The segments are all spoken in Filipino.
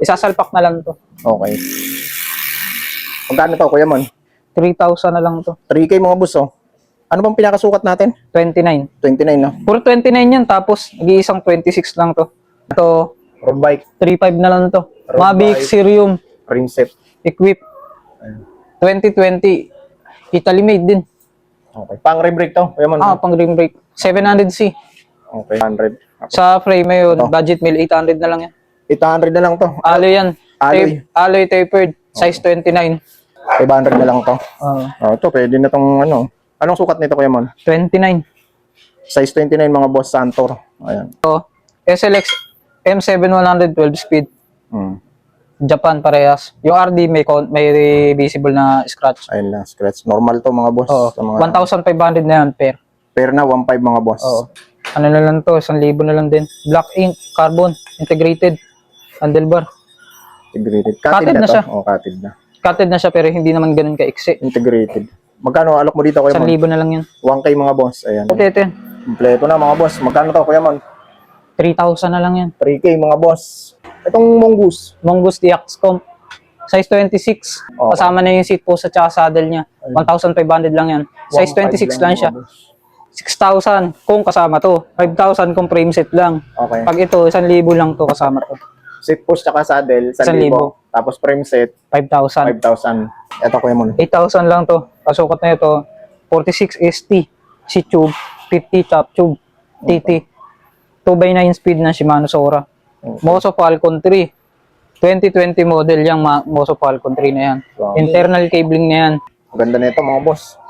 Isasalpak na lang to. Okay. Magkano to, Kuya Mon? 3,000 na lang to. 3K mga boss, oh. Ano bang pinakasukat natin? 29. 29, no? Puro 29 yan, tapos nag-iisang 26 lang to. Ito, Road bike, 3,500 na lang to. Road Mavic bike. Sirium rim set. Equip 2020. Italy made din. Okay. Pang rim brake to, Kuya Mon. Pang rim brake. 700C. Okay. 100. Sa frame ngayon, Ito. budget meal 800 na lang yan. 800 na lang to. Alloy yan. Alloy. Alloy tapered. Size 29. 500 na lang to. Oh, ito, pwede na tong ano. Anong sukat nito, Kuya Mon? 29. Size 29 mga boss, Santor. Ayan. So, SLX M7100 12 speed. Hmm. Japan parehas. Yung RD may visible na scratch. Ayun lang, scratch. Normal to mga boss. Oo. Sa mga, 1,500 na yan pair. Pero na 1.5 mga boss. Oo. Ano na lang to, 1,000 na lang din. Black ink, carbon, integrated. Handlebar. Integrated. Cutted Cutted na na to. siya. Oh, cutted na. Cutted na siya pero hindi naman ganun ka-exe. Integrated. Magkano alok mo dito, Kuya 1,000 Mon? na lang yan. 1K mga boss. Ayan. Kompleto yan. Kompleto na mga boss. Magkano to, Kuya Mon? 3,000 na lang yan. 3K mga boss. Itong Mongoose. Mongoose DX-Com. Size 26. Okay. Kasama na yung seat post at saka saddle niya. 1,500 lang yan. Size 26 lang siya. 6,000 kung kasama to. 5,000 kung frame set lang. Okay. Pag ito, 1,000 lang to kasama to. Seat post tsaka saddle, 1,000. 1,000. Tapos frame set, 5,000. 5,000. Ito, Kuya Mon. 8,000 lang to. Kasukat na ito, 46 ST. C-tube, 50 top tube, TT. 2x9 speed na Shimano Sora. Moso Falcon 3. 2020 model yung Moso Falcon 3 na yan. Wow. Internal cabling na yan. Ganda nito mga boss.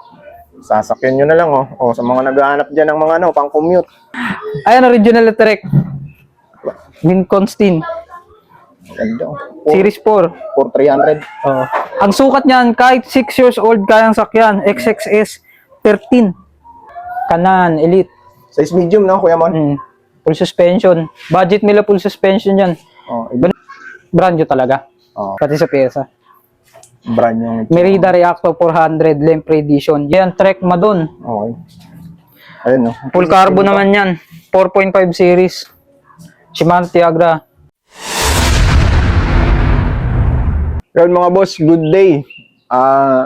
Sasakyan nyo na lang, oh. O, sa mga naghahanap dyan ng mga ano, pang commute. Ayan, original Trek. Winconstin. Ganda, oh. Series 4. For 300. Oh. Ang sukat niyan, kahit 6 years old kayang sakyan. XXS 13. Kanan, Elite. Size medium, no, Kuya Mon? Full suspension. Budget nila full suspension yan. Oh, Brand new talaga. oh, Pati sa pyesa. brand yung... Merida Reacto 400 Lempre Edition. Yan, Trek Madon. Okay. Ayun, no. Full carbo naman yan. 4.5 series. Shimano Tiagra. Yun mga boss, good day.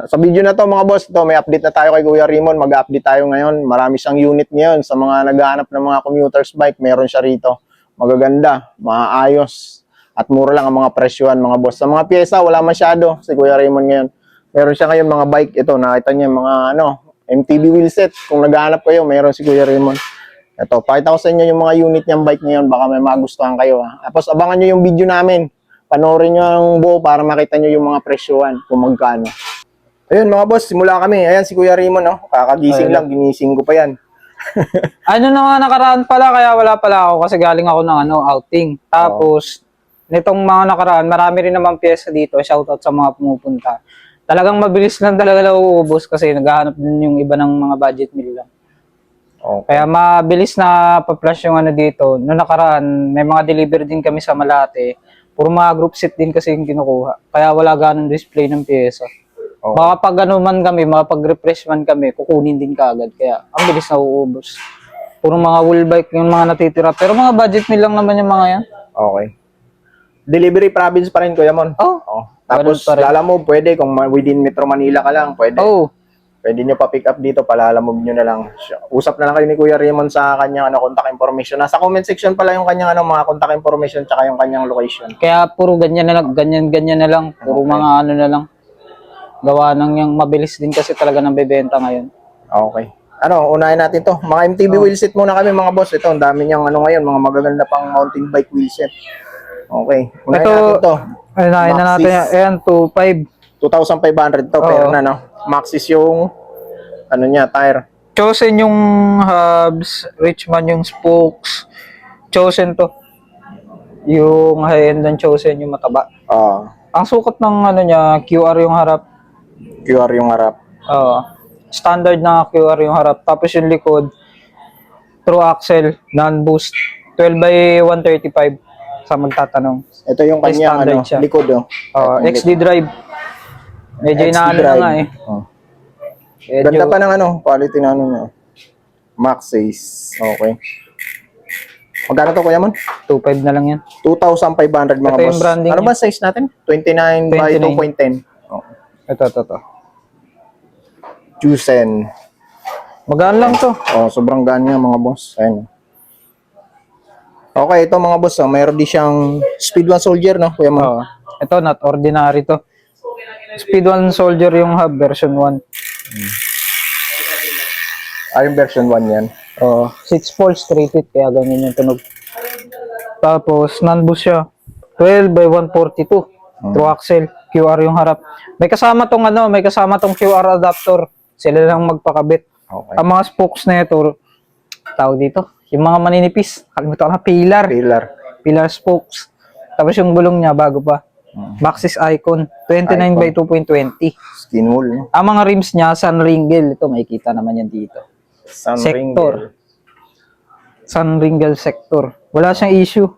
Sa video na to mga boss, to may update na tayo kay Kuya Raymond. Mag-update tayo ngayon. Marami siyang unit ngayon sa mga naghahanap ng mga commuters bike. Meron siya rito. Magaganda, maayos, at mura lang ang mga presyohan mga boss. Sa mga pyesa, wala masyado si Kuya Raymond ngayon. Meron siya ngayon mga bike. Ito, nakita niya mga MTB wheelset. Kung naghahanap kayo, meron si Kuya Raymond. Ito, pakita ko sa inyo yung mga unit niyang bike ngayon. Baka may magustuhan kayo. Tapos abangan nyo yung video namin. Panoorin nyo ang buo para makita nyo yung mga presyohan kung magkano. Ayun mga boss, simula kami. Ayan si Kuya Raymond, no? Kakagising lang, ginising ko pa yan. Ano na nga nakaraan pala, kaya wala pala ako kasi galing ako ng outing. Tapos, nitong mga nakaraan, marami rin naman pyesa dito. Shoutout sa mga pumupunta. Talagang mabilis lang talaga nauubos kasi naghahanap din yung iba ng mga budget meal lang. Okay. Kaya mabilis na pa-flash yung dito. Noong nakaraan, may mga delivery din kami sa Malate. Puro mga group set din kasi yung kinukuha. Kaya wala ganong display ng pyesa. Okay. Baka pag man kami, makapag-refresh man kami, kukunin din kaagad. Kaya ang bilis na uubos. Puro mga wool bike yung mga natitira. Pero mga budget meal lang naman yung mga yan. Okay. Delivery province pa rin, Kuya Mon. Oh. Tapos, Ganun pa rin. lalamove, pwede. Kung within Metro Manila ka lang, pwede. Oh. Pwede nyo pa pick up dito, palalamove nyo na lang. Usap na lang kayo ni Kuya Raymond sa kanyang contact information. Nasa comment section pala yung kanyang mga contact information tsaka yung kanyang location. Kaya puro ganyan na lang, ganyan na lang. Puro mga na lang. Gawa ng yung mabilis din kasi talaga ng bebenta ngayon. Okay. Unahin natin to. Mga MTB wheelset muna kami mga boss. Ito, ang dami niyang ngayon, mga magaganda pang mountain bike wheelset. Okay. Unahin natin to. Unahin na natin yan. Ayan, 2.5. 2,500 to, pero na, no? Maxis yung, niya, tire. Chosen yung hubs, Richman yung spokes. Chosen to. Yung high-end ng Chosen yung mataba. Ang sukat ng niya, QR yung harap. QR yung harap. Standard na QR yung harap. Tapos yung likod, through axle, non-boost. 12x135 sa magtatanong. Ito yung kanyang likod, XD drive. Medyo inaano na nga eh. Ganda pa ng quality na niya. Max 6. Okay. Magkano to, Kuya Mon? 2.5 na lang yan. 2,500 mga Ito yung boss. branding Ano niya. ba size natin? 29 by 2.10. 29. Oh. Ito. Juicen. Magaan lang to. Oh, sobrang gaan niya mga boss. Ayun. Okay, ito mga boss, mayroon din siyang Speed 1 Soldier, no? Kuya Mon. Oo. Ito, not ordinary to. Speed 1 Soldier yung hub, version 1. Yung version 1 yan. Oo. 6 volts, 3 feet, kaya ganyan yung tunog. Tapos, non-boost siya. 12 by 142. True axle, QR yung harap. May kasama tong QR adapter. Sila lang magpakabit. Okay. Ang mga spokes na ito, tawag dito, yung mga maninipis, kalimutan ko na, pillar. Pillar spokes. Tapos yung gulong niya, bago pa. Maxis Icon, 29 by 2.20. Skin wool, no? Ang mga rims niya, Sunringle. Ito, makikita naman yan dito. Sector. Sunringle sector. Wala siyang issue.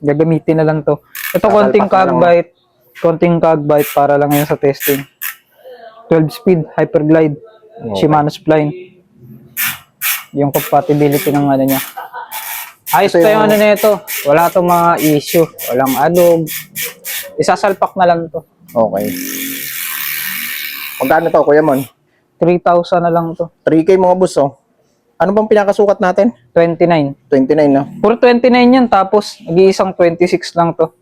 Gagamitin na lang to. Ito, konting cagbite. Konting cagbite para lang yan sa testing. 12 speed, hyperglide. Shimano spline. Yung compatibility ng ano niya. Ayos pa yung ano na ito. Wala tong mga issue. Walang alog. Isasalpak na lang to. Okay. Magkano to, Kuya Mon? 3,000 na lang to. 3K mga boss, oh. Ano bang pinakasukat natin? 29. 29, no? Puro 29 yan. Tapos, nag-iisang 26 lang to.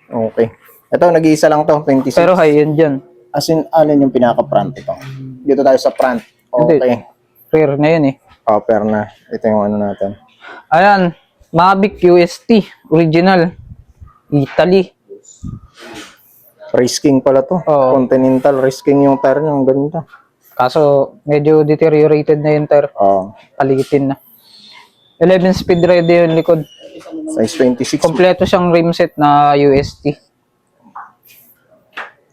Okay. Ito, nag-iisa lang to, 26. Pero high-end dyan. As in, alin yung pinaka-front ito? Dito tayo sa front. Okay. Rare na yun eh. Pair na. Ito yung ano natin. Ayan. Mavic UST. Original. Italy. Risking pala to. Oo. Continental. Risking yung tire niya. Ang ganda. Kaso, medyo deteriorated na yung tire. Oo. Palitin na. 11 speed ready yung likod. Size 26. Kompleto siyang rim set na UST.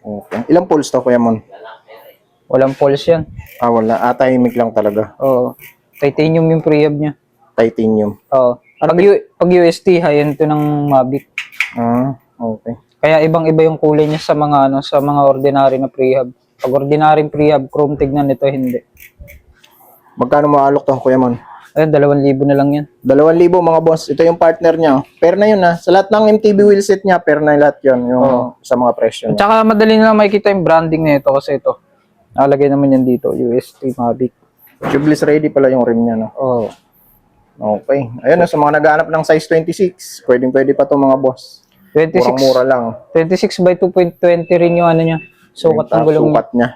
Okay. Ilang poles to, Kuya Mon? Walang pulse yan. Wala. Tahimik lang talaga. Oo. Titanium yung prehab niya. Titanium. Oo. Pag UST, high-end to ng Mavic. Okay. Kaya ibang-iba yung kulay niya sa mga sa mga ordinary na prehab. Pag ordinary prehab, chrome, tignan nito hindi. Magkano maalok to, Kuya Mon? Ayun, 2,000 na lang yan. 2,000 mga boss. Ito yung partner niya. Pair na yun, ha. Sa lahat ng MTB wheelset niya, pair na lahat yun. Yung sa mga presyo At niya. saka madali na lang makikita yung branding nito kasi ito. Nakalagay naman yan dito, UST Mavic. Tubeless ready pala yung rim niya, no? Oh. Okay. Ayun, sa mga naghahanap ng size 26, pwede pa to mga boss. 26 Murang-mura lang. 26 by 2.20 rin yung ano niya. Sukat ng gulong niya. Sukat niya.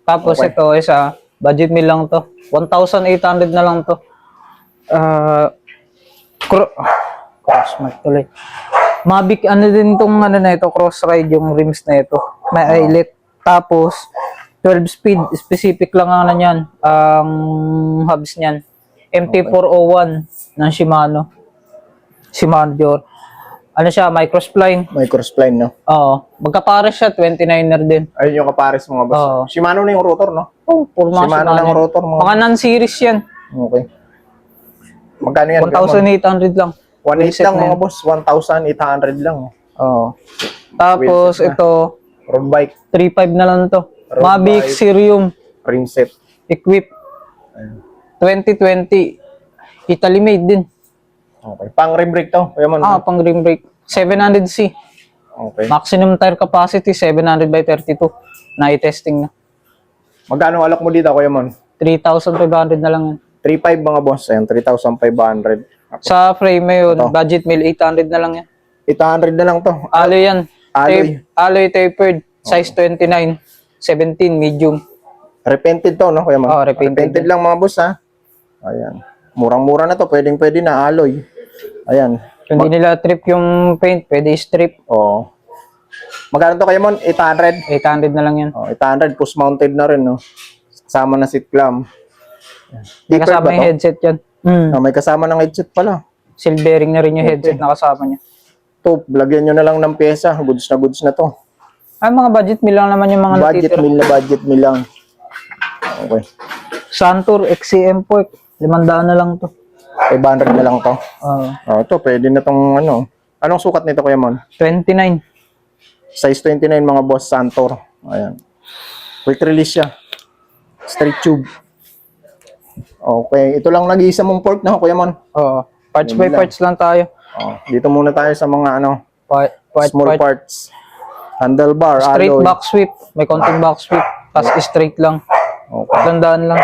Tapos ito isa, budget meal lang to. 1,800 na lang to. Crossmark tuloy. Mavic ano din tong ano na ito, cross ride yung rims na ito. May eyelet. Tapos 12 speed, specific lang ang ano niyan, ang hubs niyan. MT401 ng Shimano. Shimano Dior. Ano siya, microspline. Microspline, no? Oo. Magkapares siya, 29er din. Ayun yung kapares mga boss. Oo. Shimano na yung rotor, no? Oh, puro mga Shimano lang ang rotor, mga Mga non-series yan. Okay. Magkano yan? 1,800 lang. 1,800 lang mga boss. 1,800 lang. Oo. Tapos Wheelset na. ito, Road bike, 3.5 na lang to. Road Mavic bike. Sirium rim set. Equip 2020. Italy made din. Okay. Pang rim brake to. Kuya Mon. Pang rim brake. 700C. Okay. Maximum tire capacity 700 by 32. Na-testing na. Magkano alok mo dito, Kuya Mon? 3,500 na lang yan. 3,500 mga boss. Ayan, 3,500. Sa frame yun, Ito. budget meal 800 na lang yan. 800 na lang to. Alloy yan. Alloy. Alloy tapered. Size 29. 17 medium. Repented to, no, Kuya Mon? Oo, repented lang mga boss, ha? Ayan. Murang-mura na to. Pwedeng-pwede na alloy. Ayan. Kung hindi nila trip yung paint, pwede strip. Oo. Magkano to, Kuya Mon? 800. 800 na lang yan. 800. Push mounted na rin, no? Kasama na seat clamp. May Deeper kasama ba yung to? headset yan. May kasama ng headset pala. Silvering na rin yung headset na kasama niya. To, lagyan nyo na lang ng pyesa. Goods na to. Ay, mga budget meal lang naman yung mga Budget meal lang. Okay. Santur XCM Pork. 500 na lang to. 500 na lang to. Ito, pwede na tong ano. Anong sukat nito, Kuya Mon? 29. Size 29 mga boss, Santor. Ayan. Quick release siya. Straight tube. Okay. Ito lang nag-iisa mong port na, Kuya Mon. Oo. Parts by Yun lang. parts lang tayo. Dito muna tayo sa mga small Part. parts. Handlebar, Straight alloy. back sweep. May konting back sweep. Tapos straight lang. Okay. Tandaan lang.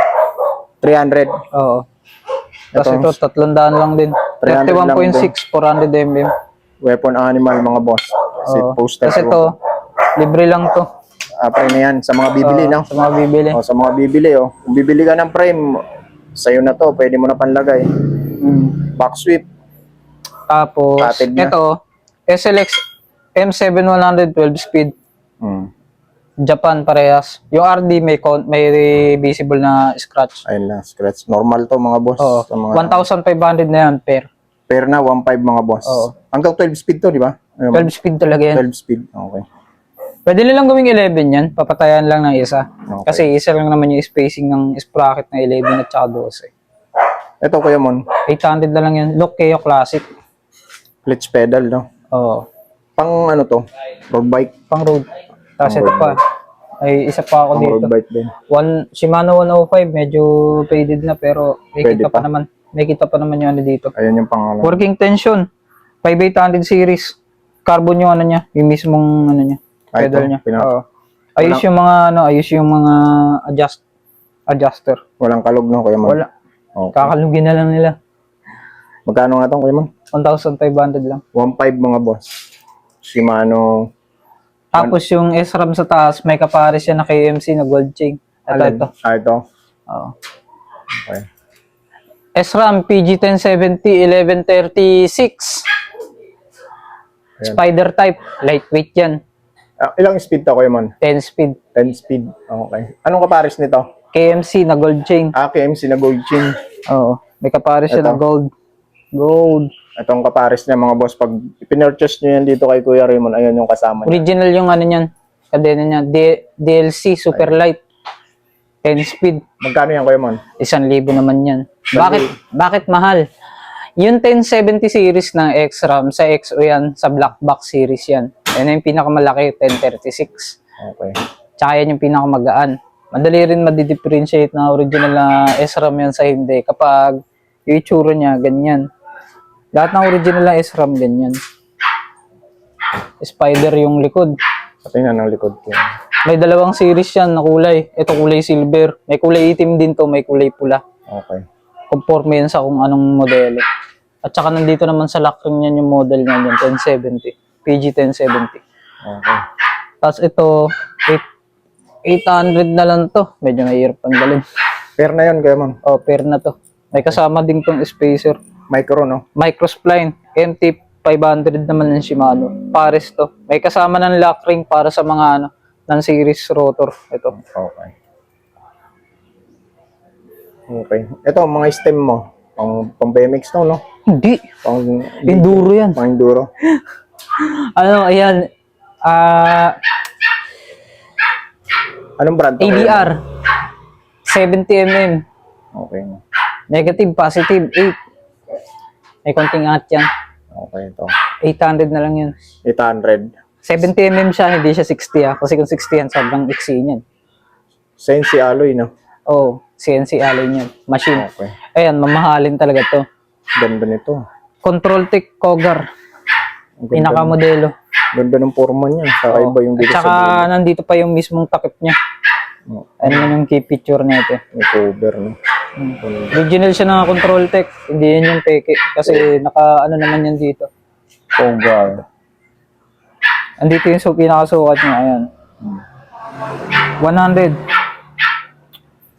300. Oo. Tapos Ito, ito, 300 lang din. 300 lang 31.6, 400 mm. Weapon animal, mga boss. Seat Oo. poster. Tapos ito, libre lang to. Frame na yan. Sa mga bibili, no? Sa mga bibili. Sa mga bibili, Kung bibili ka ng frame, sa'yo na to. Pwede mo na panlagay. Back sweep. Tapos, Rated na. ito, SLX M7100 12 speed. Japan parehas. Yung RD may visible na scratch. Ayun na, scratch. Normal to, mga boss. Oo. Sa mga, 1,500 na yan per. pair na, 1.5 mga boss. Oo. Hanggang 12 speed to, di ba? Ayun, 12 speed talaga yan. 12 speed. Okay. Pwede nilang gawing 11 yan. Papatayan lang ng isa. Okay. Kasi isa lang naman yung spacing ng sprocket na 11 at saka 12. Ito, Kuya Mon. 800 na lang yan. Look Keo Classic. Clutch pedal, no? Oo. Pang ano to? Road bike. Pang road. Tapos Pang ito road pa. Ay, isa pa ako Pang dito. road bike din. Shimano 105. Medyo faded na pero may Pwede kita pa pa. naman. May kita pa naman yung ano dito. Ayun yung pang ano. Working tension. 5800 series. Carbon yung ano niya. Yung mismong ano niya. Ah, ito, Pedal niya. pina- Oo. Ayos yung mga ano. Ayos yung mga adjuster. Walang kalog, no, Kuya Mon? Wala. Okay. Kakalugin na lang nila. Magkano nga to, Kuya Mon? 1,500 lang. 1.5 mga boss. Shimano. Tapos yung SRAM sa taas, may kapares yan na KMC na gold chain. Ito. Ito. Oo. Okay. SRAM PG1070 1136. Ayan. Spider type. Lightweight yan. Ilang speed to, Kuya Mon? 10 speed. 10 speed. Okay. Anong kapares nito? KMC na gold chain. KMC na gold chain. Oo. May kapares yan Ito. na gold. Gold. Itong kapares niya, mga boss. Pag pinurchase nyo yan dito kay Kuya Raymond, ayun yung kasama niya. Original yung ano niyan. Kadena niya. DLC super light. 10 speed. Magkano yan, Kuya Mon? 1,000 naman yan. Bakit mahal? Yung 1070 series ng XRAM, sa XO yan, sa black box series yan. Yan yung pinakamalaki, 1036. Okay. Tsaka yan yung pinakamagaan. Madali rin madi-differentiate na original na SRAM yan sa hindi kapag yung itsura niya, ganyan. Lahat ng original na SRAM, ganyan. Spider yung likod. Patingnan ng likod ko. May dalawang series yan na kulay. Ito kulay silver. May kulay itim din to, may kulay pula. Okay. Conforme yan sa kung anong modelo. At saka nandito naman sa lockring yan yung model niya, 1070. PG1070. Okay. Tapos ito, 800 na lang to. Medyo mahirap tanggalin. Pair na yun, Kuya Mon. Pair na to. May kasama din tong spacer. Micro, no? Microspline. MT500 naman ng Shimano. Pares to. May kasama ng lock ring para sa mga ano, ng series rotor. Ito. Okay. Okay. Ito, mga stem mo. Pang BMX to, no? Hindi. Pang Enduro yan. Pang enduro. Ano, ayan. Anong brand to? ABR. 70mm. Okay. Negative, positive, 8. May konting angat yan. Okay, ito. 800 na lang yun. 800. 70mm siya, hindi siya 60 Kasi kung 60 yan, sobrang iksi niyan. Sensi alloy, no? CNC alloy niyan. Machine. Okay. Ayan, mamahalin talaga to. Ganda nito. Control Tech Cougar. Ang ganda, Pinakamodelo. ganda ng forma niya. Kakaiba yung At dito saka sa nandito pa yung mismong takip niya. dulo. Ano naman yung key picture nito. May cover, no? Original siya ng Control Tech. Hindi yan yung peke. Kasi naka ano naman yan dito. Cover. Andito yung pinakasukat niya. Ayan. 100.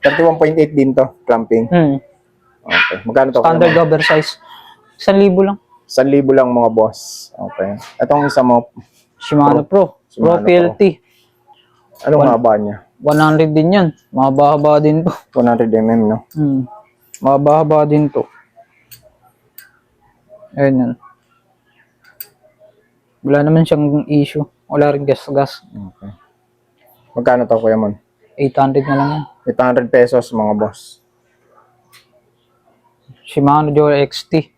31.8 din to, clamping. Okay. Magkano to? Standard oversize. 1,000 lang. 1,000 lang, mga boss. Okay. Itong isa mo, Shimano Pro. Shimano Pro PLT. anong haba niya? 100 din yan. Mahaba-haba din to. 100 mm, no? Mahaba-haba din to. Ayan yan. Wala naman siyang issue. Wala rin gas-gas. Okay. Magkano to, Kuya Mon? 800 na lang yan. 800 pesos, mga boss. Shimano Joe XT.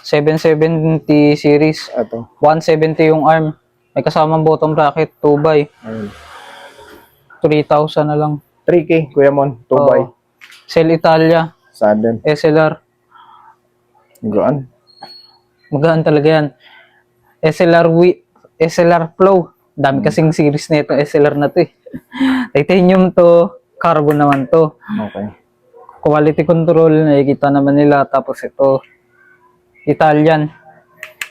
770 series. Ito. 170 yung arm. May kasamang bottom bracket. 2x. Ayun. 3,000 na lang. 3K, Kuya Mon. 2x. Cell Italia. Sudden. SLR. Gaan. Magaan talaga yan. SLR Flow. Dami kasing series na itong SLR na to eh. Titanium to, carbon naman to. Okay. Quality control, nakikita naman nila. Tapos ito, Italian.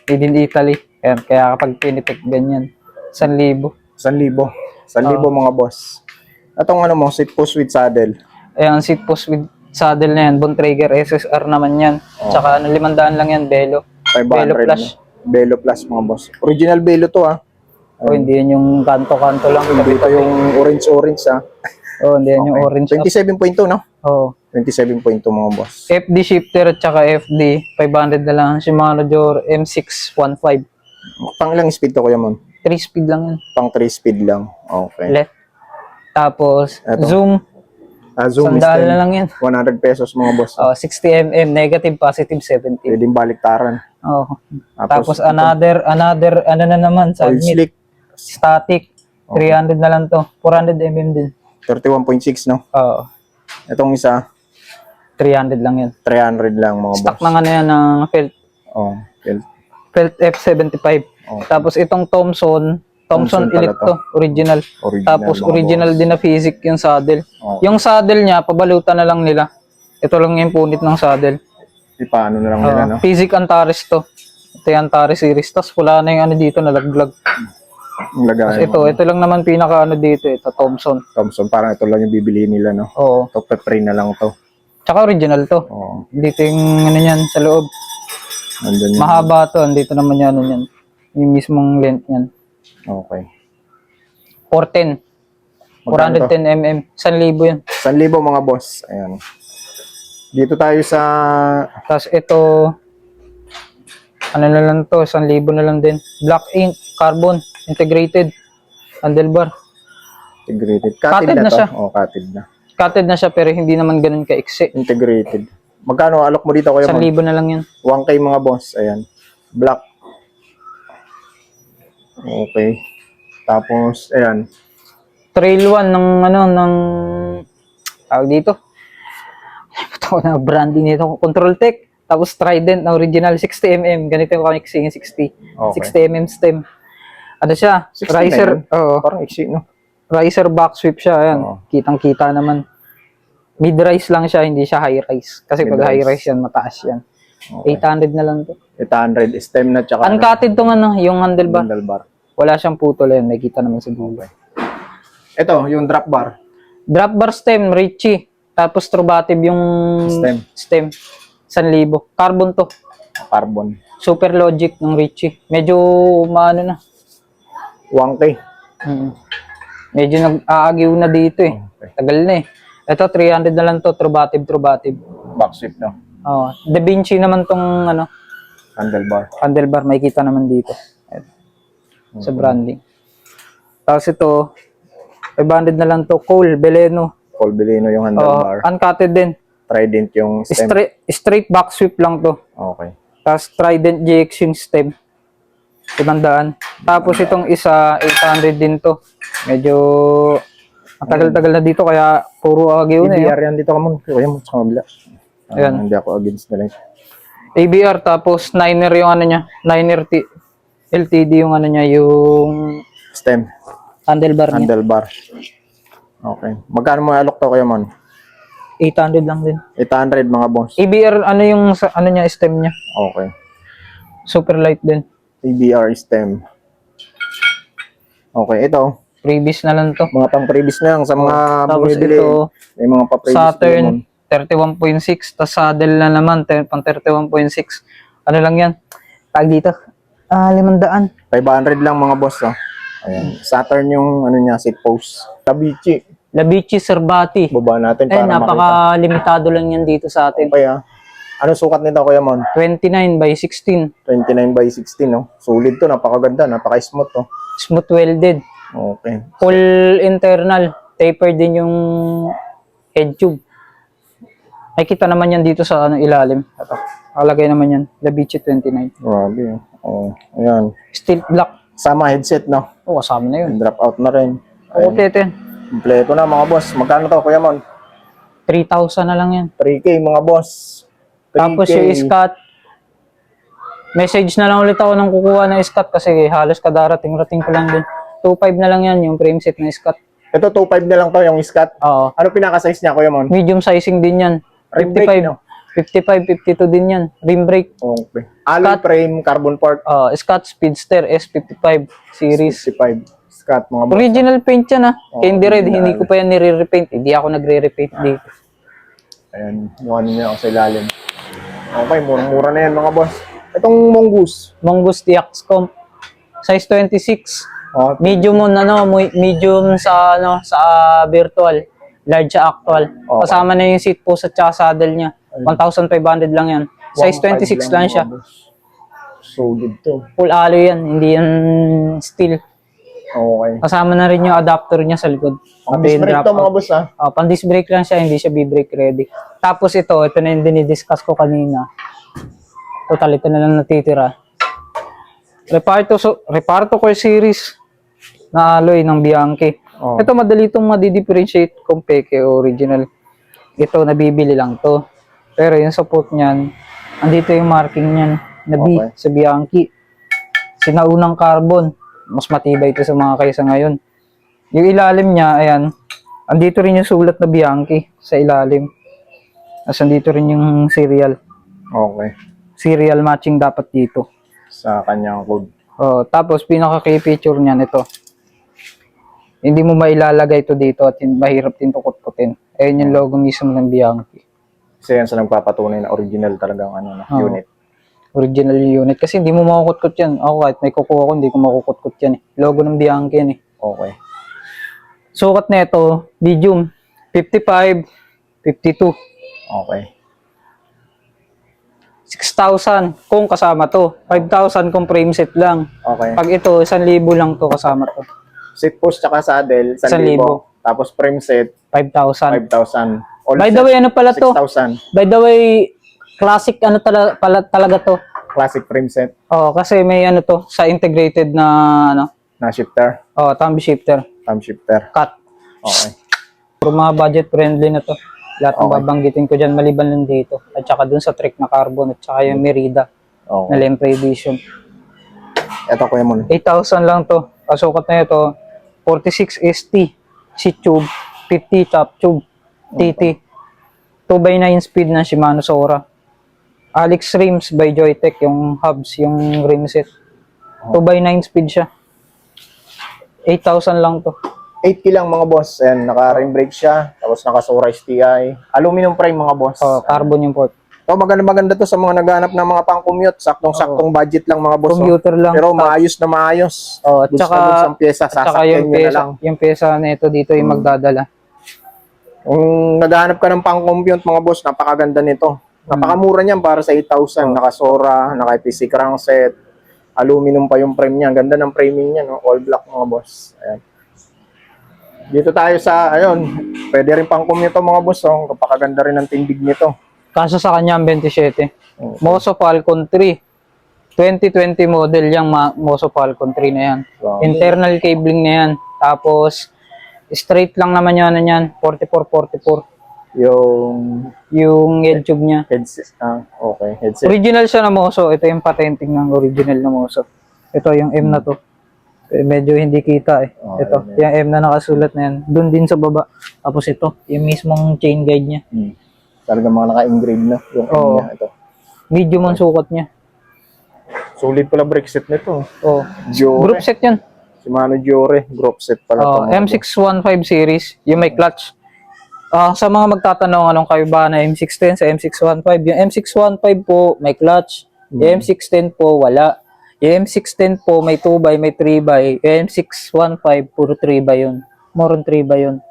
Made in Italy. Kaya kapag pinitik, ganyan. 1,000. 1,000. 1,000 mga boss. Itong ano mo, seat post with saddle. Ayan, seat post with saddle na yan. Bontrager SSR naman yan. Tsaka 500 lang yan, Belo. 500. Belo Plus. Belo Plus mga boss. Original Belo to ha. O, hindi yan yung kanto-kanto lang. Dito yung orange ha. O, hindi yan yung orange. 27.2 no? Oo. 27.2 mga boss. FD shifter at saka FD, 500 na lang. Shimano Dior M615. Pang ilang speed to kuya mon? 3 speed lang yan. Pang 3 speed lang. Okay. Left. Tapos, Eto. zoom. Zoom Sandal stem. na lang yan. 100 pesos mga boss. 60 mm, negative, positive 70. Pwedeng baliktaran. Oh. Tapos Tapos another, ano na naman, sa oil mid, slick. static. 300 na lang to. 400 mm din. 31.6 no? Oo. Itong isa, 300 lang yan. 300 lang mga Stock boss. na nga na yan ng Felt. Oh, Felt F75. Okay. Tapos itong Thompson Thompson pala Elite to, original. Tapos mga original boss. din na physic yung saddle. Okay. Yung saddle niya, pabalutan na lang nila. Ito lang yung punit ng saddle. Paano na lang nila no? Physic Antares to. Ito yung Antares series. Tapos wala na yung ano dito, nalaglag. Ang lagayan. Ito lang naman pinaka ano dito, ito Thompson. Thompson, parang ito lang yung bibili nila no? Oo. Ito pre na lang to. Tsaka original to. Oo. Dito yung ano niyan sa loob. Nandun yung... Mahaba to, dito naman yung ano niyan. Yung mismong length niyan. Okay. 410. Magkano to? 410 mm. 1,000 yun. 1,000 mga boss. Ayan. Dito tayo sa... Tapos ito, ano na lang to, 1,000 na lang din. Black ink, carbon, integrated, handlebar. Integrated. Cutted na na to? siya. Oo, cutted na. Cutted na siya pero hindi naman ganun ka-exe. Integrated. Magkano alok mo dito kuya 1,000 mo? na lang yan. 1K mga boss. Ayan. Black. Okay. Tapos, ayan. Trail 1 ng ano, ng tawag dito. Ito ko na branding nito. Control Tech. Tapos Trident na original 60mm. Ganito yung kamiksi yung 60. Okay. 60mm stem. Ano siya? 60 na Riser. yun? Oo. Parang iksi, no? Riser back sweep siya. Ayan. Oo. Kitang-kita naman. Mid-rise lang siya, hindi siya high-rise. Kasi pag Mid-rise. high-rise yan, mataas yan. Okay. 800 na lang to. 800. Stem na tsaka... Uncutted tong ano, yung handlebar. Handlebar. Wala siyang putol yan. May kita naman sa buhay. Ito, yung drop bar. Drop bar stem, Richie. Tapos Trubative yung stem. 1,000. Carbon to. Carbon. Super Logic ng Richie. Medyo maano na. 1K. Medyo nag-aagiw na dito eh. Okay. Tagal na eh. Ito 300 na lang to, Trubative. Back sweep, no? Oh, Da Vinci naman tong ano, Handlebar. handlebar, may kita naman dito. Ayan. Sa branding. Tapos ito 500 na lang to, Cole Beleno. Paul Belino yung Oh, handlebar. uncutted din. Trident yung stem. Straight back sweep lang to. Okay. Tapos Trident GX yung stem. 500. Tapos itong isa, 800 din to. Medyo matagal-tagal na dito kaya puro agyo na ABR yan dito ka mo. Kaya mo sa kabila. Ayan. Hindi ako against na lang. ABR tapos 9er yung ano niya. 9er LTD yung ano niya, yung Stem. handlebar niya. Handlebar. Okay. Magkano mo alok to kaya mon? 800 lang din. 800 mga boss. ABR ano yung ano niya, stem niya. Okay. Super light din. ABR stem. Okay, ito. Previous na lang to. Mga pang previous na lang sa mga Tapos bumibili. ito, May mga pa-previous Saturn naman. 31.6, tas saddle na naman pang 31.6. Ano lang yan? Tag dito. 500. 500 lang mga boss. Oh. Ayan. Saturn yung ano niya, seat post. Tabichi. Labici Serbati. Baba natin Eh, para makita. napaka-limitado lang yan dito sa atin. Okay ah. Ano sukat nito Kuya Mon? 29 by 16. 29 by 16 no? Solid to, napakaganda, napaka-smooth to. Smooth welded. Okay. Full internal. Taper din yung head tube. Nakikita naman yan dito sa ano, ilalim. Ito. Nakalagay naman yan. Labici 29. Grabe. Oh, ayan. Steel black. Sama headset no? Oo, kasama na yun. Drop out na rin. Oo, tete. Kompleto na mga boss. Magkano to Kuya Mon? 3,000 na lang yan. 3K mga boss. 3K. Tapos yung Scott, Message na lang ulit ako nang kukuha ng Scott kasi halos kadarating-rating ko lang din. 2.5 na lang yan yung frame set ng Scott. Ito, 2.5 na lang to, yung Scott. Oo. Ano pinaka-size niya, Kuya Mon? Medium sizing din yan. Rim brake, no? 55, 52 din yan. Rim brake. Okay. Alloy Scott. frame, carbon part. Scott Speedster S55 series. 65. Scott, mga boss. Original paint yan Candy red. original. Hindi ko pa yan nire-repaint. Hindi ako nagre-repaint dito. Ayan, mukha niya ako sa ilalim. Okay, mura-mura na yan, mga boss. Itong Mongoose. Mongoose DX Comp. Size 26. Oh, Medium medium sa virtual, large sa actual. Okay. Kasama na yung seat post at saka saddle niya. 1,500 lang yan. Size 26 lang siya. mga boss. Solid to. Full alloy yan, hindi yan steel. Okay. Kasama na rin yung adapter niya sa likod. Ang Pati disc yung brake drop to, mga out. boss, ha? Pang disc brake lang siya, hindi siya B-brake ready. Tapos ito na yung dinidiscuss ko kanina. Total, ito na lang natitira. Reparto Core Series na alloy ng Bianchi. Oh. Ito madali itong madi-differentiate kung peke o original. Ito, nabibili lang to. Pero yung support niyan, andito yung marking niyan na B Okay. sa Bianchi. Sinaunang carbon. Mas matibay ito sa mga kaysa ngayon. Yung ilalim niya, ayan, andito rin yung sulat na Bianchi sa ilalim. As andito rin yung serial. Okay. Serial matching dapat dito. Sa kanyang code. Tapos pinaka-key feature niyan ito. Hindi mo mailalagay ito dito at mahirap din tukot-kutin. Ayun yung logo mismo ng Bianchi. Kasi yan sa nagpapatunay na original talagang unit. Original unit. Kasi hindi mo makukutkot yan. Ako kahit may kukuha ko, hindi ko makukutkot yan. Logo ng Bianchi yan . Okay. Sukat na ito, medium, 55, 52. Okay. 6,000 kung kasama to. 5,000 kung frame set lang. Okay. Pag ito, 1,000 lang to kasama to. Seat post tsaka saddle, 1,000. 1,000. Tapos frame set, 5,000. 5,000. All By the set, way, ano pala to? 6,000. By the way, classic talaga to. Classic frame set Kasi may to sa integrated na na shifter, thumb shifter, thumb shifter. cut. Okay. Puro mga budget friendly na to. Lahat ng Okay. babanggitin ko diyan maliban lang dito. At saka dun sa trick na carbon at saka yung Merida na Okay. Lempre edition. Ito Kuya Mon. 8,000 lang to. Pasukat na ito, 46 ST, seat tube, 50 top tube, TT, 2x9 speed na Shimano Sora. Alex rims by Joytech, yung hubs, yung rim set. 2x9 speed siya. 8,000 lang to. 8K lang mga boss. Ayan, naka-rim brake siya. Tapos naka-Sora STI. Aluminum frame mga boss. Carbon yung port. So, maganda to sa mga naghanap ng mga pang-commute. Saktong-saktong budget lang mga boss. Computer lang. Pero maayos na maayos. At Goods saka, na goods ang pyesa. at saka Sasakyan nyo na lang. yung pesa na ito dito yung magdadala. Kung naghahanap ka ng pang-compute mga boss, napakaganda nito. Napakamura niyan para sa 8,000. Naka-Sora, naka-PC crankset. Aluminum pa yung frame niya. Ganda ng framing niya, no? All black mga boss. Ayan. Dito tayo sa, ayun, pwede rin pang-commute mga boss. Oh. Kapakaganda rin ang tindig nito. Kaso sa kanya ang 27. Moso Falcon 3. 2020 model yung Moso Falcon 3 na yan. Wow. Internal cabling na yan. Tapos, straight lang naman yan, 44-44. Yung head tube niya. Headset. Okay. Headset. Original siya na Moso. Ito yung patenting ng original na Moso. Ito yung M na to. Medyo hindi kita . Ito, yung M na nakasulat na yan. Doon din sa baba. Tapos ito, yung mismong chain guide niya. Talaga mga naka-engrave na yung M niya. Ito. Medium ang sukat niya. Solid pala brake set nito. Giore. Group set yan. Shimano Giore. Group set pala. M615 series. Yung may clutch. Sa mga magtatanong anong kaibahan na M610 sa M615. Yung M615 po may clutch. Yung M610 po wala. Yung M610 po may 2x, may 3x. Yung M615 puro 3x yun. More on 3x yun.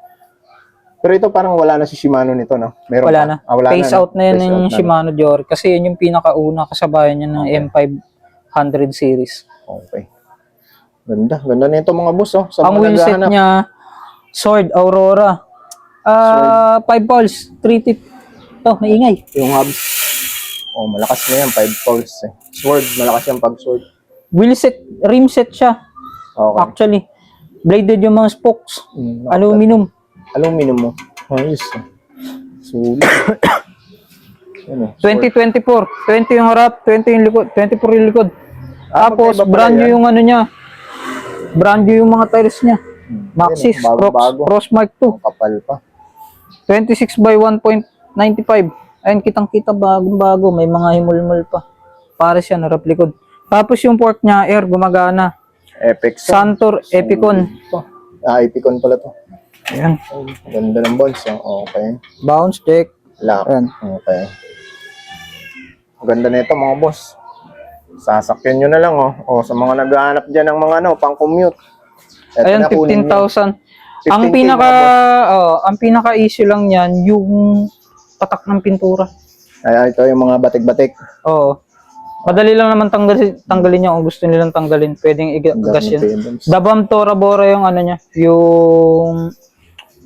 Pero ito parang wala na si Shimano nito, no? Meron Wala pa? na. Wala Phase na, out na yun Phase ng out na. Shimano Giore. Kasi yun yung pinakauna kasabayan niya ng M500 series. Okay. Ganda. Ganda na ito mga boss, oh. Sa Ang mga wheelset naghahanap. niya, Sword Aurora. 5 poles, 3 tip. Ito, maingay. Yung hubs. Oh, malakas na yan. 5 poles, eh. Sword. Malakas yan pag sword. Wheelset, rim set siya. Okay. Actually, bladed yung mga spokes. Mm, Aluminum. Aluminum mo. Ayos. Sulit. Ano? 2024. 20 yung harap, 20 yung likod, 24 yung likod. Tapos, magkaiba pala brand new yan. yung ano niya. Brand new yung mga tires niya. Maxxis, Ayun, bago-bago. Cross Mark 2. Kapal pa. 26 by 1.95. Ayun, kitang-kita bagong-bago. May mga himul-mul pa. Pares yan, harap likod. Tapos yung fork niya, air, gumagana. Epic. Santor, Epicon. Epicon pala to. Ayan. Ganda ng balls. Okay. Bounce check. Lock. Ayan. Okay. Ganda nito mga boss. Sasakyan nyo na lang sa mga naghahanap dyan ng mga pang-commute. Eto Ayan, na, kunin nyo. 15,000. 15K Ang pinaka-issue lang yan, yung patak ng pintura. Ay, ito yung mga batik-batik. Oo. Madali lang naman tanggalin niya kung gusto nilang tanggalin. Pwedeng i-gas yan. Dabam Tora Bora yung ano niya, yung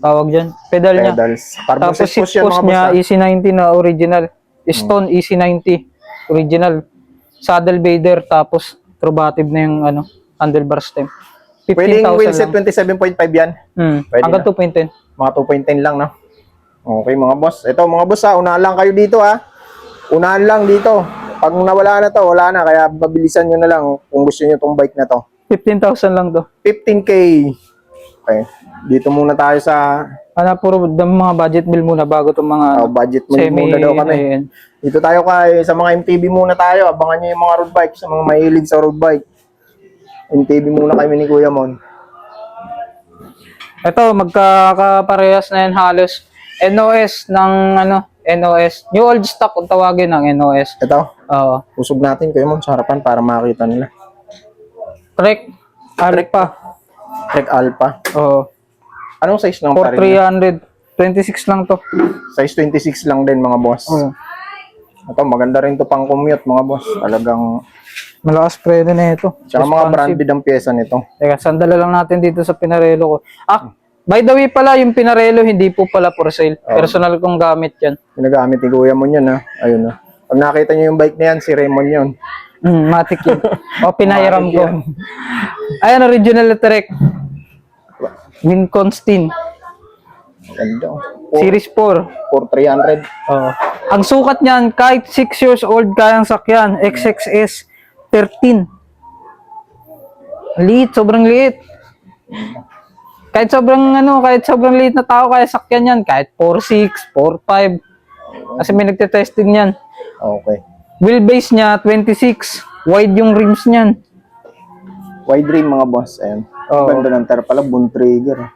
tawag dyan, pedal niya. Pedals. Carbon Tapos seat seat post niya, EC90 na original. Stone EC90 original. Saddle Bader, tapos Trobative na yung handlebar stem. Pwedeng 15,000 wheelset lang. 27.5 yan. Pwede Hanggang na. 2.10. Mga 2.10 lang, no? Okay, mga boss. Ito, mga boss, unahan lang kayo dito, Unahan lang dito. Pag nawala na to, wala na. Kaya babilisan nyo na lang kung gusto nyo tong bike na to. 15,000 lang to. 15K. Okay. Dito muna tayo sa Puro mga budget bill muna bago itong mga budget muna daw kami. Ayan. Dito tayo sa mga MTB muna tayo. Abangan nyo yung mga road bike, sa mga mahilig sa road bike. MTB muna kami ni Kuya Mon. Ito, magkakaparehas na yan halos. NOS ng NOS. New old stock kung tawagin ng NOS. Ito, Oo. usog natin Kuya Mon sa harapan para makita nila. Trek. Alpha. Trek Alpha. Oo. Anong size ng For parin niya? 300. 26 lang to. Size 26 lang din mga boss. Oo. Ito, maganda rin to pang commute mga boss. Talagang, Malakas preno na ito. tsaka mga branded ang pyesa nito. Teka, sandala lang natin dito sa Pinarello ko. By the way pala, yung Pinarello hindi po pala for sale. Personal kong gamit yan. Ginagamit ni Kuya Mon yun Ayun Pag nakita nyo yung bike na yan, si Raymond yun. Matic yun. Pinahiram ko. Ayan, original na Trek. Winconstin. Ganda. Series 4. For 300. Oo. Ang sukat niyan, kahit 6 years old kayang sakyan. XXS 13. Liit, sobrang liit. Kahit sobrang liit na tao kaya sakyan yan. Kahit 4.6, 4.5. Kasi may nagte-testing yan. Okay. Wheelbase niya, 26. Wide yung rims niyan. Wide rim mga boss. Ayan. Oo. Ganda ng tire pala, Boon Trigger.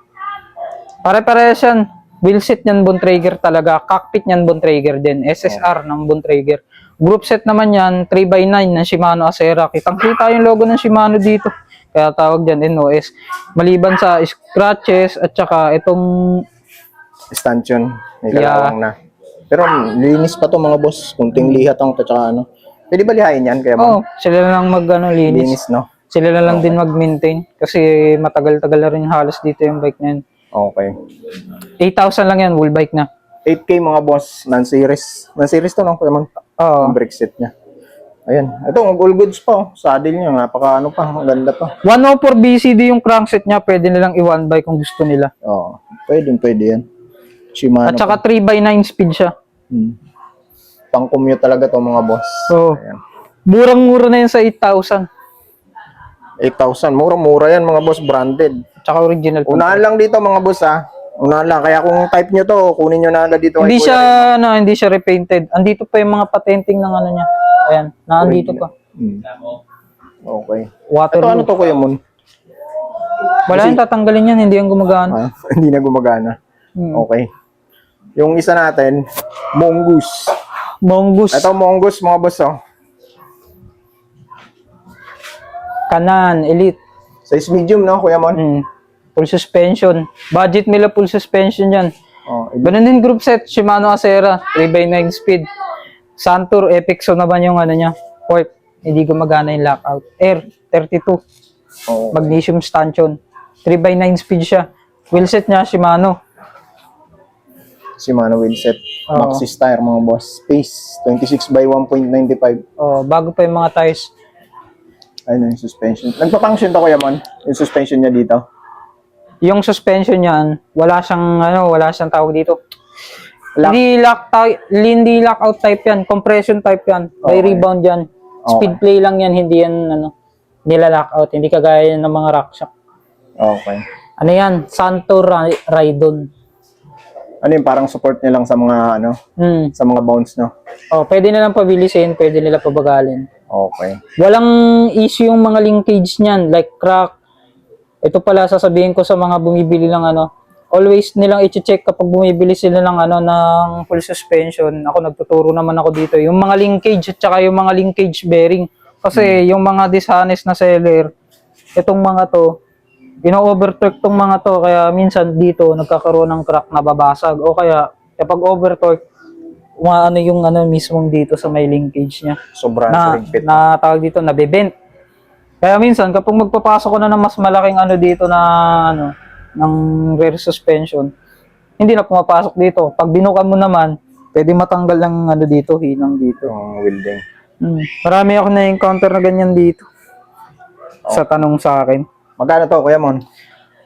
Pare-parehas yan. Wheelset niyan, Bontrager talaga. Cockpit niyan, Bontrager din. SSR ng Bontrager. Group set naman yan, 3x9 ng Shimano Acera. Kitang-kita yung logo ng Shimano dito. Kaya tawag dyan, NOS. Maliban sa scratches at saka itong... Stanchion. May kalawang na. Pero linis pa to mga boss. Kunting lihat ang to tsaka Pwede ba lihain yan? Kaya sila na lang linis. linis, no? Sila na lang din mag-maintain. Kasi matagal-tagal na rin halos dito yung bike na yun. Okay. 8,000 lang yan, full bike na. 8K mga boss. Non-series. Non-series to, no? Kaya Oo. ang brake set niya. Ayan. Ito, all goods pa. Saddle niya. Napaka pa. Ang ganda pa. 104 BCD yung crankset niya. Pwede nilang i-one bike kung gusto nila. Oo. Pwede yan. Shimano. At saka 3x9 speed siya. Pang commute talaga to mga boss. So, Ayan. murang-mura na yan sa 8,000. 8,000. Mura-mura yan mga boss. Branded. Tsaka original. Unahan lang dito mga boss Unahan lang. Kaya kung type nyo to, kunin nyo na agad dito. Hindi kay Kuya Ray. hindi siya repainted. Andito pa yung mga patenting ng niya. Ayan, nandito pa. Okay. Water. Ito ano to Kuya Mon? Wala yung tatanggalin yan, hindi yung gumagana. Hindi na gumagana. Okay. Yung isa natin, Mongoose. Mongoose. Ito Mongoose mga boss Kanan, Elite. Size medium no Kuya Mon? Full suspension. Budget nila full suspension yan. Ganun din group set, Shimano Acera, 3x9 speed. Santur, Epixo naman yung niya. Port, hindi gumagana yung lockout. Air, 32. Magnesium stanchion. 3x9 speed siya. Wheelset niya, Shimano. Shimano wheelset. Maxxis tire mga boss. Space, 26 by 1.95. Bago pa yung mga tires. Ayun yung suspension. Nagpa-function to Kuya Mon? Yung suspension niya dito? Yung suspension niyan, wala siyang tawag dito. Lock. Hindi lockout type yan. Compression type yan. May Okay. rebound yan. Speed play lang yan. Hindi yan nila lockout. Hindi kagaya ng mga RockShox. Okay. Ano yan? Santo Raidon. Ano yung parang support niya lang sa mga sa mga bounce, no? Oh, pwede nilang pabilisin. Pwede nila pabagalin. Okay. Walang issue yung mga linkage niyan. Like crack. Ito pala sasabihin ko sa mga bumibili ng always nilang i-check kapag bumibili sila ng ng full suspension. Ako nagtuturo naman ako dito. Yung mga linkage at saka yung mga linkage bearing. Kasi yung mga dishonest na seller, itong mga to, ino-overtorque tong mga to. Kaya minsan dito nagkakaroon ng crack na babasag. O kaya kapag overtorque, yung mismong dito sa may linkage niya. Sobrang rigpit. Na tawag dito, nabibent. Kaya minsan kapag magpapasok ko na ng mas malaking dito na ng rear suspension, hindi na pumapasok dito. Pag binukan mo naman, pwede matanggal ng dito, hinang dito. Yung welding. Marami ako na-encounter na ganyan dito. Sa tanong sa akin. Magkano to, Kuya Mon?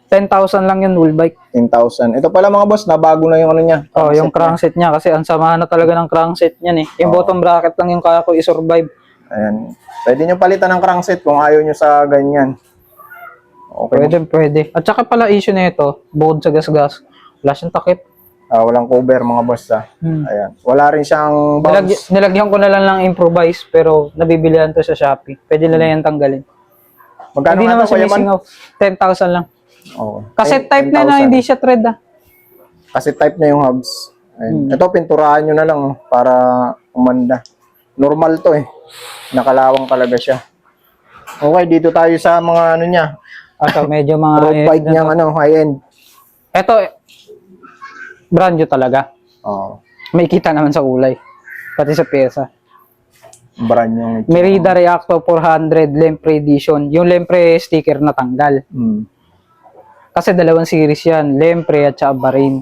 10,000 lang yung null bike. 10,000. Ito pala mga boss, nabago na yung niya. Oh, yung crankset niya kasi ang samahan na talaga ng crankset niyan eh. Yung bottom bracket lang yung kaya ko i-survive. Ayan. Pwede nyo palitan ng crankset kung ayaw nyo sa ganyan. Okay. Pwede. At saka pala issue na ito, bukod sa gas-gas, wala siyang takip. Walang cover mga boss. Ayan. Wala rin siyang bounce. Nilagyan ko na lang ng improvise pero nabibilihan to sa Shopee. Pwede na lang yan tanggalin. Magkano Hindi nga naman to, siya Kuya Mon? missing off. 10,000 lang. Oo. Kasi type na 10,000. hindi siya thread Kasi type na yung hubs. Ayan. Ito, pinturahan nyo na lang para umanda. Normal to eh. Nakalawang talaga siya. Okay, dito tayo sa mga niya. Ito, medyo mga... Road bike niyang high-end. Ito, brand new talaga. Oo. May kita naman sa kulay. Pati sa pyesa. Brand yung Merida Reacto 400 Lempre Edition. Yung Lempre sticker na tanggal. Kasi dalawang series yan. Lempre at saka Bahrain.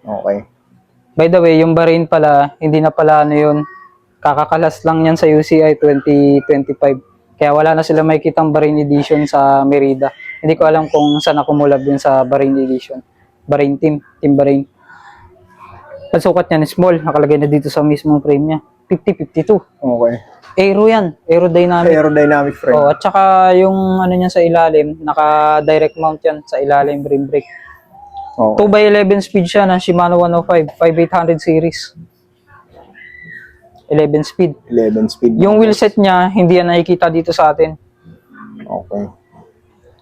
Okay. By the way, yung Bahrain pala, hindi na pala yun. Kakakalas lang yan sa UCI 2025. Kaya wala na sila makikitang Bahrain Edition sa Merida. Hindi ko alam kung saan nakumulab yun sa Bahrain Edition. Bahrain Team Bahrain. Ang sukat niyan, small. Nakalagay na dito sa mismong frame niya. 50-52. Okay. Aero yan. Aerodynamic. Aerodynamic frame. Oh, at saka yung niya sa ilalim, naka-direct mount yan sa ilalim rim brake. Okay. 2x11 speed siya ng Shimano 105, 5800 series. 11 speed. 11 speed. Yung wheelset niya, hindi yan nakikita dito sa atin. Okay.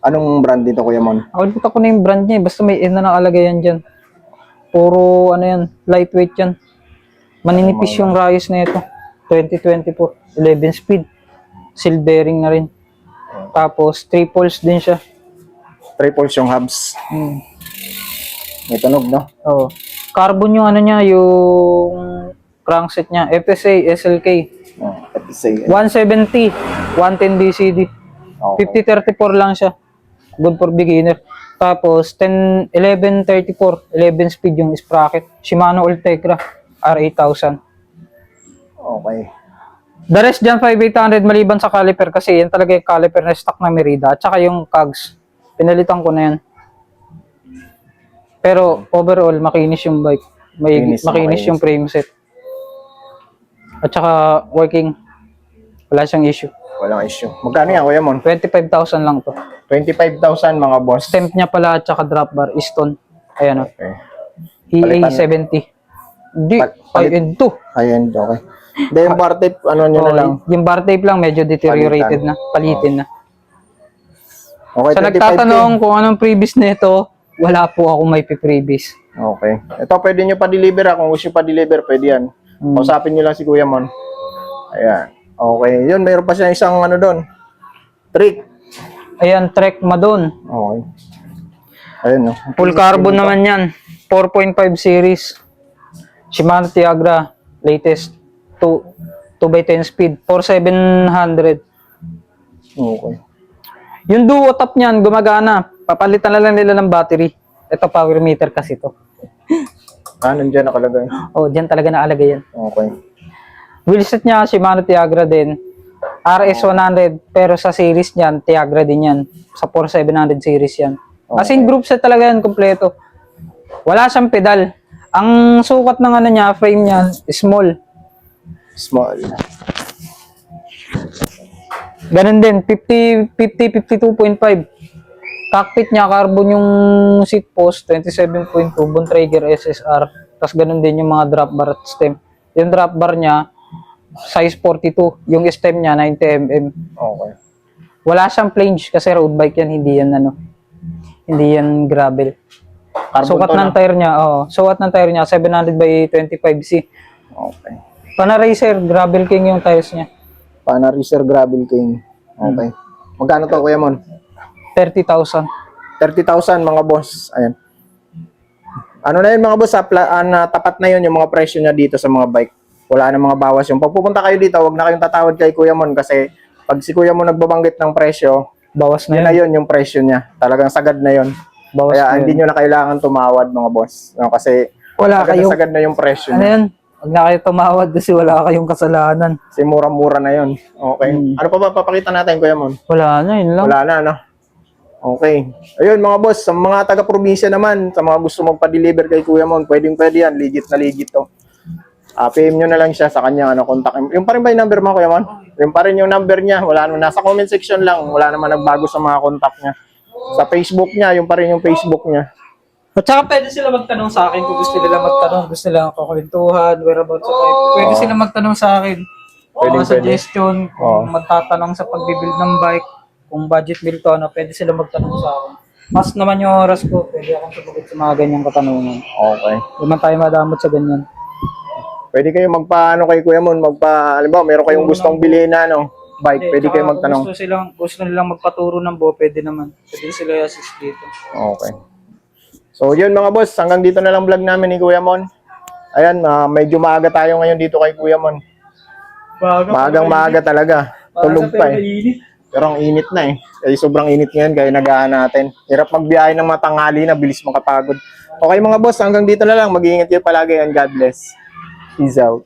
Anong brand dito, Kuya Mon? Nakalimutan ko na yung brand niya, basta may N na nakalagay yan dyan. Puro, yan, lightweight yan. Maninipis yung rayos na ito. 2024, 11 speed. Seal bearing na rin. Tapos, 3 poles din siya. Triples yung hubs. May tunog, no? Oh. Carbon yung niya, yung crankset niya. FSA, SLK. Let's say, 170, 110 DCD. okay. 5034 lang siya. Good for beginner. Tapos 1134, 11 speed yung sprocket. Shimano Ultegra R8000. Okay. The rest dyan 5800 maliban sa caliper kasi yan talaga yung caliper na stock na Merida. At saka yung cogs. Pinalitan ko na yan. Pero overall makinis yung bike. Makinis yung frame set. At saka working. Wala siyang issue. Walang issue. Magkano yan, Kuya Mon? 25,000 lang to. 25,000 mga boss. Stamp niya pala at saka drop bar, Easton. Ayan o. Okay. EA70. Hindi, high-end to. High-end, okay. Hindi, yung bar tape, nyo na lang. Yung bar tape lang, medyo deteriorated na. Palitin na. Okay, Sa 25K. nagtatanong kung anong previous nito, wala po ako may previous. Okay. Ito, pwede nyo pa-deliver. Kung gusto nyo pa-deliver, pwede yan. Kausapin nyo lang si Kuya Mon. Ayan. Okay. Yun, mayroon pa siya isang doon. Trick. Ayan, Trek Madon. Okay. Ayun, no. Full carbon naman yan. 4.5 series. Shimano Tiagra. Latest. 2x10 speed. 4700. Okay. Yung duo top niyan, gumagana. Papalitan na lang nila ng battery. Ito, power meter kasi to. Nandiyan nakalagay. Oh, diyan talaga nakalagay yan. Okay. Wheelset niya, Shimano Tiagra din. RS100, pero sa series niyan, Tiagra din yan. Sa 4700 series yan. As in, group set talaga yan, kompleto. Wala siyang pedal. Ang sukat ng ano niya, frame niya, small. Small. Ganun din, 52.5. Cockpit niya, carbon yung seat post, 27.2, Bontrager SSR. Tapos ganun din yung mga drop bar at stem. Yung drop bar niya, size 42. Yung stem niya, 90mm. Okay. Wala siyang flange kasi road bike yan, hindi yan hindi yan gravel. Carbon Sukat to, ng no? tire niya, sukat ng tire niya, 700/25C. Okay. Pana-racer, gravel king yung tires niya. Pana-racer Gravel King. Okay. Magkano to, Kuya Mon? 30,000. 30,000 mga boss. Ayan. Ano na yun mga boss, tapat na yun yung mga presyo niya dito sa mga bike. Wala na mga bawas yung. Pag pupunta kayo dito, wag na kayong tatawad kay Kuya Mon kasi pag si Kuya Mon nagbabanggit ng presyo, Bawas yun na na yun. yun yung presyo niya. Talagang sagad na yun. Bawas Kaya na hindi yun. nyo na kailangan tumawad mga boss. No, kasi Wala kayong, sagad na yung presyo ano niya. yan? Huwag na kayo tumawad kasi wala kayong kasalanan. Kasi mura-mura na yun. Okay. Ano pa ba papakita natin Kuya Mon? Wala na, yun lang. Wala na, no? Okay. Ayun mga boss, sa mga taga-probinsya naman, sa mga gusto magpa-deliver kay Kuya Mon, pwedeng-pwede yan. Legit na legit to. PM nyo na lang siya sa kanyang contact. Yung pa rin ba yung number mo, Kuya Mon? Yung pa rin yung number niya. Wala naman, nasa comment section lang. Wala naman nagbago sa mga contact niya. Sa Facebook niya, yung pa rin yung Facebook niya. At saka pwede sila magtanong sa akin kung gusto nila magtanong, gusto nila kakwentuhan, whereabouts sa bike. Pwede sila magtanong sa akin. Pwede, Mga pwede. suggestion, kung magtatanong sa pagbibuild ng bike, kung budget build to, pwede sila magtanong sa akin. Mas naman yung oras ko, pwede akong sumagot sa mga ganyang katanungan. Okay. Hindi man tayo madamot sa ganyan. Pwede kayo magpaano kay Kuya Mon, halimbawa, meron kayong gustong bilhin na bike, pwede kayo magtanong. Gusto nilang magpaturo ng buo, pwede naman. Pwede sila i-assist dito. Okay. So yun mga boss, hanggang dito na lang vlog namin ni Kuya Mon. Ayan, medyo maaga tayo ngayon dito kay Kuya Mon. Maagang maaga talaga. Tulog pa eh. Pero ang init na eh. Kaya sobrang init ngayon, kaya nagaan natin. Hirap magbiyahe ng matanghali na, bilis makapagod. Okay mga boss, hanggang dito na lang. Mag-iingat kayo palagi and God bless. Peace out.